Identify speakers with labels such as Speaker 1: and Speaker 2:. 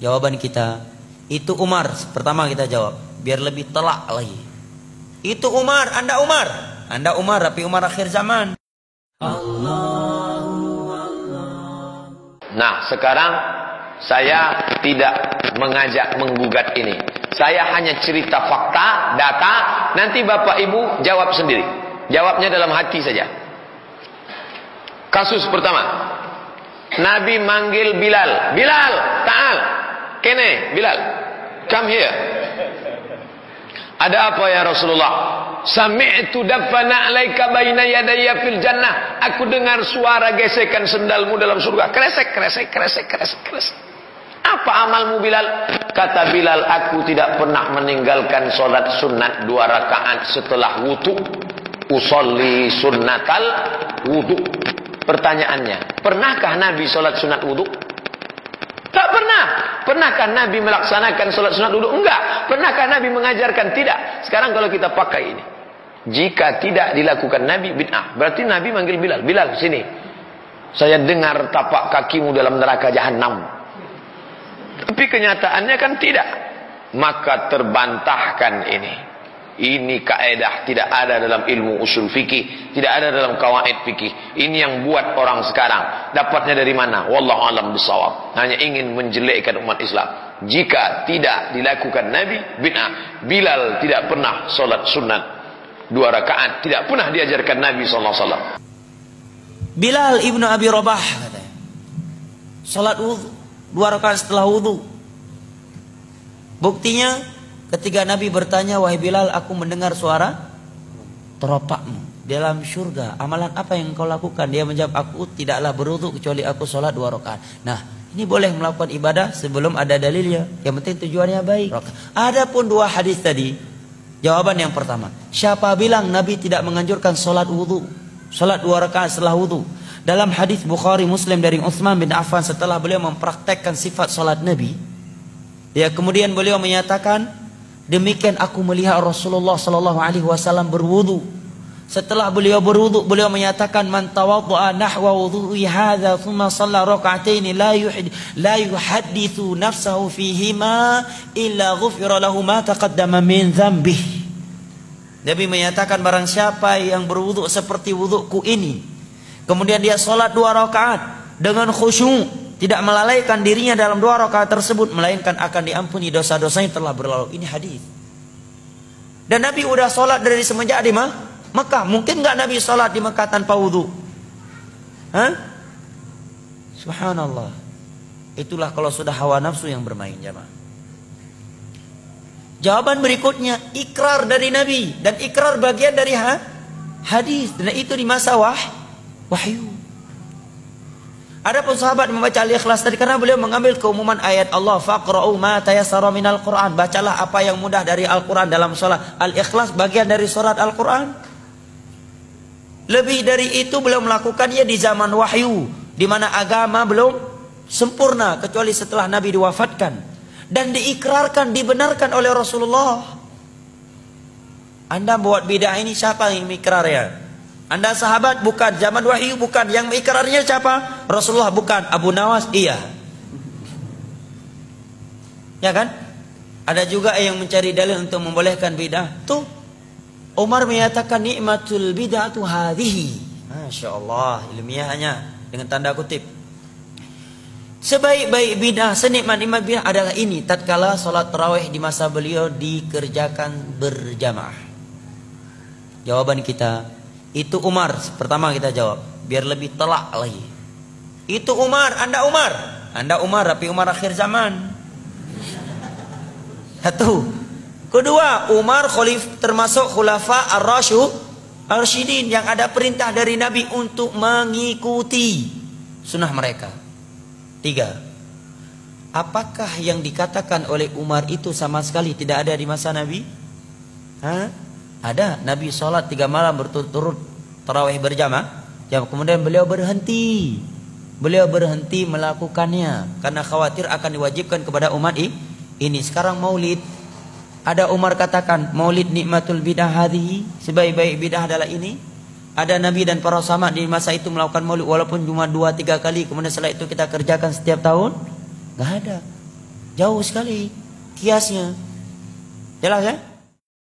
Speaker 1: Jawaban kita, itu Umar. Pertama kita jawab, biar lebih telak lagi. Itu Umar, Anda Umar. Anda Umar, tapi Umar akhir zaman.
Speaker 2: Nah, sekarang saya tidak mengajak menggugat ini. Saya hanya cerita fakta, data. Nanti Bapak Ibu jawab sendiri. Jawabnya dalam hati saja. Kasus pertama, Nabi manggil Bilal. Bilal, ta'al. Kene, Bilal, come here. Ada apa ya Rasulullah? Sami'tu dafana alaika baina yadayya fil jannah. Aku dengar suara gesekan sendalmu dalam surga. Kresek, kresek, kresek, kresek, kresek. Apa amalmu Bilal? Kata Bilal, aku tidak pernah meninggalkan solat sunat 2 rakaat setelah wudu. Usolli sunnatal wudu. Pertanyaannya, pernahkah Nabi solat sunat wudu? Tak pernah. Pernahkah Nabi melaksanakan solat sunat wudu? Enggak. Pernahkah Nabi mengajarkan? Tidak. Sekarang kalau kita pakai ini, jika tidak dilakukan Nabi, bid'ah. Berarti Nabi manggil Bilal. Bilal, sini. Saya dengar tapak kakimu dalam neraka jahanam. Tapi kenyataannya kan tidak. Maka terbantahkan ini. Ini kaedah tidak ada dalam ilmu usul fikih, tidak ada dalam kawaid fikih. Ini yang buat orang sekarang. Dapatnya dari mana? Wallahu a'lam bishawab. Hanya ingin menjelekkan umat Islam. Jika tidak dilakukan Nabi, bid'ah. Bilal tidak pernah solat sunat 2 rakaat, tidak pernah diajarkan Nabi SAW.
Speaker 1: Bilal ibnu Abi Rabah katanya, solat wudu 2 rakaat setelah wudu. Buktinya ketika Nabi bertanya, wahai Bilal, aku mendengar suara teropakmu dalam surga. Amalan apa yang kau lakukan? Dia menjawab, aku tidaklah berwudu kecuali aku sholat 2 rakaat. Nah, ini boleh melakukan ibadah sebelum ada dalilnya. Yang penting tujuannya baik. Adapun 2 hadis tadi, jawaban yang pertama, siapa bilang Nabi tidak menganjurkan sholat wudu? Sholat 2 rakaat setelah wudu. Dalam hadis Bukhari Muslim dari Utsman bin Affan, setelah beliau mempraktekkan sifat sholat Nabi, kemudian beliau menyatakan, demikian aku melihat Rasulullah sallallahu alaihi wasallam berwudu. Setelah beliau berwudu, beliau menyatakan, man tawaddaa nahwa wudhu'i hadza thumma shalla rak'atain la yuhaddithu nafsahu fihima illa ghufira lahu ma taqaddama min dzambihi. Nabi menyatakan, barang siapa yang berwudu seperti wuduku ini, kemudian dia salat 2 rakaat dengan khusyuk, tidak melalaikan dirinya dalam 2 rakaat tersebut, melainkan akan diampuni dosa-dosanya yang telah berlalu. Ini hadis. Dan Nabi udah sholat dari semenjak di Mekah. Mungkin nggak Nabi sholat di Mekah tanpa wudhu? Hah? Subhanallah. Itulah kalau sudah hawa nafsu yang bermain, jemaah. Jawaban berikutnya, ikrar dari Nabi. Dan ikrar bagian dari hadis. Dan itu di masa wahyu. Adapun sahabat membaca Al-Ikhlas tadi karena beliau mengambil keumuman ayat Allah, faqra'u ma tayassara minal Qur'an, bacalah apa yang mudah dari Al-Qur'an dalam salat. Al-Ikhlas bagian dari surat Al-Qur'an. Lebih dari itu beliau melakukannya di zaman wahyu, di mana agama belum sempurna kecuali setelah Nabi diwafatkan dan diikrarkan, dibenarkan oleh Rasulullah. Anda buat bid'ah ini, siapa yang ikrar ya? Anda sahabat? Bukan. Zaman wahyu? Bukan. Yang ikrarnya siapa? Rasulullah? Bukan. Abu Nawas? Iya. Ya kan? Ada juga yang mencari dalil untuk membolehkan bid'ah. Tuh, Umar menyatakan nikmatul bid'atu hadhihi. Masya Allah, ilmiahnya dengan tanda kutip. Sebaik-baik bid'ah, senikmat-nikmat bid'ah adalah ini, tatkala salat tarawih di masa beliau dikerjakan berjamaah. Jawaban kita, itu Umar. Pertama kita jawab, biar lebih telak lagi. Itu Umar, Anda Umar. Anda Umar, tapi Umar akhir zaman. Satu. Kedua, Umar termasuk khulafa ar-rasyidin yang ada perintah dari Nabi untuk mengikuti sunnah mereka. 3. Apakah yang dikatakan oleh Umar itu sama sekali tidak ada di masa Nabi? Ada. Nabi sholat 3 malam berturut-turut tarawih berjamaah. Kemudian beliau berhenti. Beliau berhenti melakukannya karena khawatir akan diwajibkan kepada umat ini. Sekarang maulid, ada Umar katakan maulid nikmatul bidah hadhihi, sebaik-baik bidah adalah ini. Ada Nabi dan para sahabat di masa itu melakukan maulid walaupun cuma 2-3 kali, kemudian setelah itu kita kerjakan setiap tahun? Gak ada. Jauh sekali kiasnya. Jelas ya?